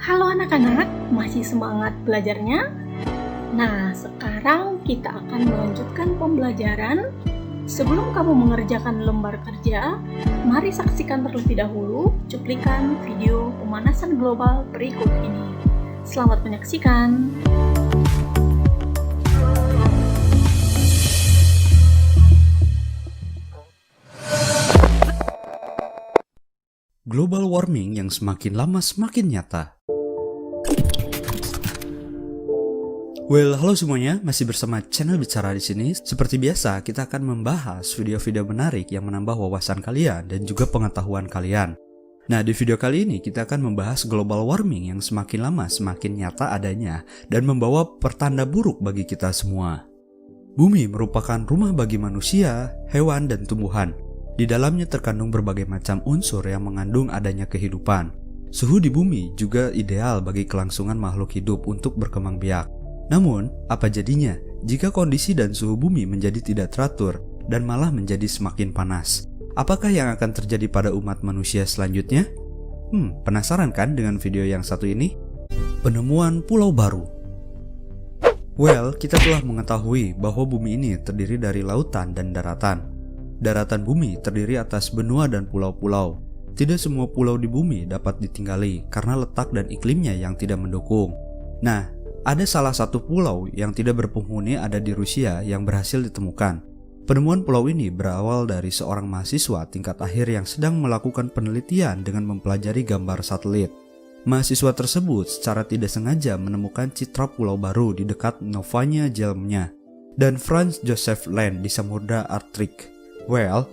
Halo anak-anak, masih semangat belajarnya? Nah, sekarang kita akan melanjutkan pembelajaran. Sebelum kamu mengerjakan lembar kerja, mari saksikan terlebih dahulu cuplikan video pemanasan global berikut ini. Selamat menyaksikan. Global warming yang semakin lama semakin nyata. Halo semuanya, masih bersama channel Bicara di sini. Seperti biasa, kita akan membahas video-video menarik yang menambah wawasan kalian dan juga pengetahuan kalian. Nah, di video kali ini kita akan membahas global warming yang semakin lama semakin nyata adanya dan membawa pertanda buruk bagi kita semua. Bumi merupakan rumah bagi manusia, hewan, dan tumbuhan. Di dalamnya terkandung berbagai macam unsur yang mengandung adanya kehidupan. Suhu di bumi juga ideal bagi kelangsungan makhluk hidup untuk berkembang biak. Namun, apa jadinya jika kondisi dan suhu bumi menjadi tidak teratur dan malah menjadi semakin panas? Apakah yang akan terjadi pada umat manusia selanjutnya? Penasaran kan dengan video yang satu ini? Penemuan pulau baru. Kita telah mengetahui bahwa bumi ini terdiri dari lautan dan daratan. Daratan bumi terdiri atas benua dan pulau-pulau. Tidak semua pulau di bumi dapat ditinggali karena letak dan iklimnya yang tidak mendukung. Nah, ada salah satu pulau yang tidak berpenghuni ada di Rusia yang berhasil ditemukan. Penemuan pulau ini berawal dari seorang mahasiswa tingkat akhir yang sedang melakukan penelitian dengan mempelajari gambar satelit. Mahasiswa tersebut secara tidak sengaja menemukan citra pulau baru di dekat Novaya Zemlya dan Franz Josef Land di Samudra Arktik.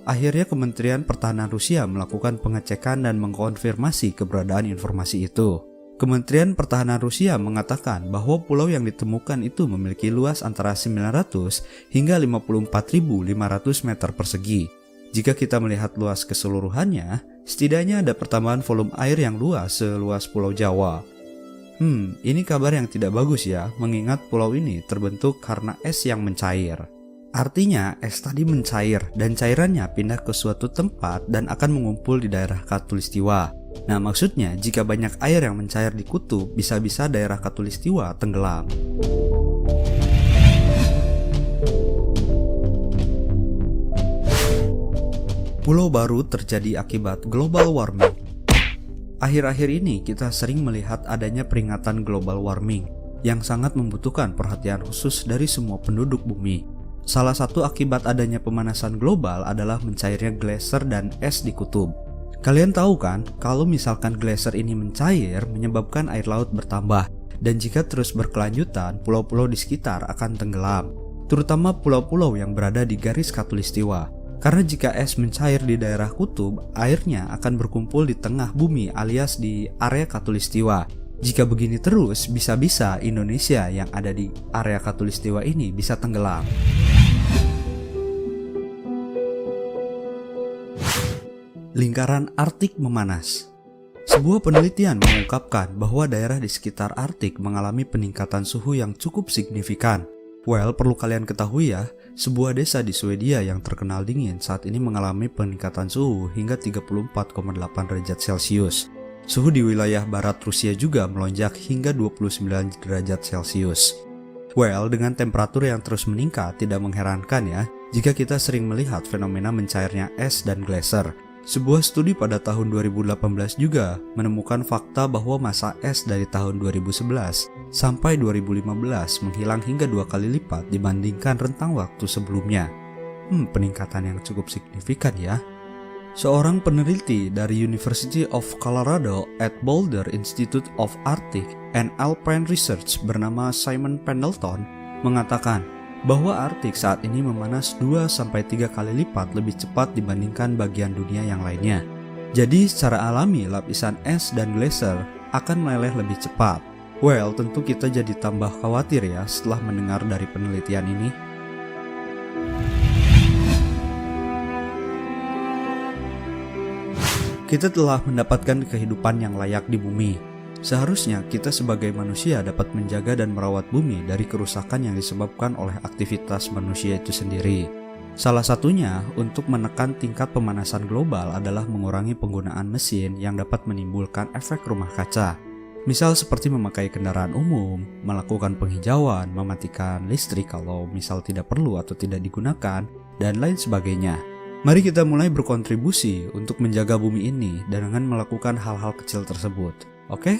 Akhirnya Kementerian Pertahanan Rusia melakukan pengecekan dan mengkonfirmasi keberadaan informasi itu. Kementerian Pertahanan Rusia mengatakan bahwa pulau yang ditemukan itu memiliki luas antara 900 hingga 54.500 meter persegi. Jika kita melihat luas keseluruhannya, setidaknya ada pertambahan volume air yang luas seluas Pulau Jawa. Ini kabar yang tidak bagus ya, mengingat pulau ini terbentuk karena es yang mencair. Artinya, es tadi mencair dan cairannya pindah ke suatu tempat dan akan mengumpul di daerah Khatulistiwa. Nah, maksudnya jika banyak air yang mencair di kutub, bisa-bisa daerah Khatulistiwa tenggelam. Pulau baru terjadi akibat global warming. Akhir-akhir ini kita sering melihat adanya peringatan global warming yang sangat membutuhkan perhatian khusus dari semua penduduk bumi. Salah satu akibat adanya pemanasan global adalah mencairnya glacier dan es di kutub. Kalian tahu kan, kalau misalkan glacier ini mencair menyebabkan air laut bertambah, dan jika terus berkelanjutan, pulau-pulau di sekitar akan tenggelam, terutama pulau-pulau yang berada di garis khatulistiwa. Karena jika es mencair di daerah kutub, airnya akan berkumpul di tengah bumi alias di area khatulistiwa. Jika begini terus, bisa-bisa Indonesia yang ada di area khatulistiwa ini bisa tenggelam. Lingkaran Arktik memanas. Sebuah penelitian mengungkapkan bahwa daerah di sekitar Arktik mengalami peningkatan suhu yang cukup signifikan. Perlu kalian ketahui ya, sebuah desa di Swedia yang terkenal dingin saat ini mengalami peningkatan suhu hingga 34,8 derajat Celcius. Suhu di wilayah barat Rusia juga melonjak hingga 29 derajat Celcius. Dengan temperatur yang terus meningkat, tidak mengherankan ya jika kita sering melihat fenomena mencairnya es dan glacier. Sebuah studi pada tahun 2018 juga menemukan fakta bahwa massa es dari tahun 2011 sampai 2015 menghilang hingga 2 kali lipat dibandingkan rentang waktu sebelumnya. Peningkatan yang cukup signifikan ya. Seorang peneliti dari University of Colorado at Boulder Institute of Arctic and Alpine Research bernama Simon Pendleton mengatakan bahwa Arktik saat ini memanas 2-3 kali lipat lebih cepat dibandingkan bagian dunia yang lainnya. Jadi secara alami lapisan es dan glacier akan meleleh lebih cepat. Tentu kita jadi tambah khawatir ya setelah mendengar dari penelitian ini. Kita telah mendapatkan kehidupan yang layak di bumi. Seharusnya kita sebagai manusia dapat menjaga dan merawat bumi dari kerusakan yang disebabkan oleh aktivitas manusia itu sendiri. Salah satunya untuk menekan tingkat pemanasan global adalah mengurangi penggunaan mesin yang dapat menimbulkan efek rumah kaca. Misal seperti memakai kendaraan umum, melakukan penghijauan, mematikan listrik kalau misal tidak perlu atau tidak digunakan, dan lain sebagainya. Mari kita mulai berkontribusi untuk menjaga bumi ini dengan melakukan hal-hal kecil tersebut, oke?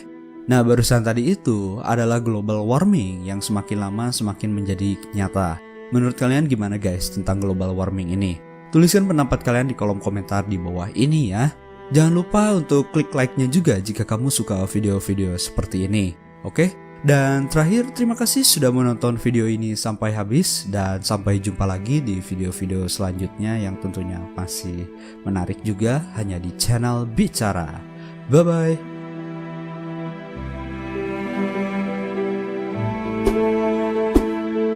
Nah, barusan tadi itu adalah global warming yang semakin lama semakin menjadi nyata. Menurut kalian gimana guys tentang global warming ini? Tuliskan pendapat kalian di kolom komentar di bawah ini ya. Jangan lupa untuk klik like-nya juga jika kamu suka video-video seperti ini, oke? Dan terakhir, terima kasih sudah menonton video ini sampai habis dan sampai jumpa lagi di video-video selanjutnya yang tentunya masih menarik juga hanya di channel Bicara. Bye-bye.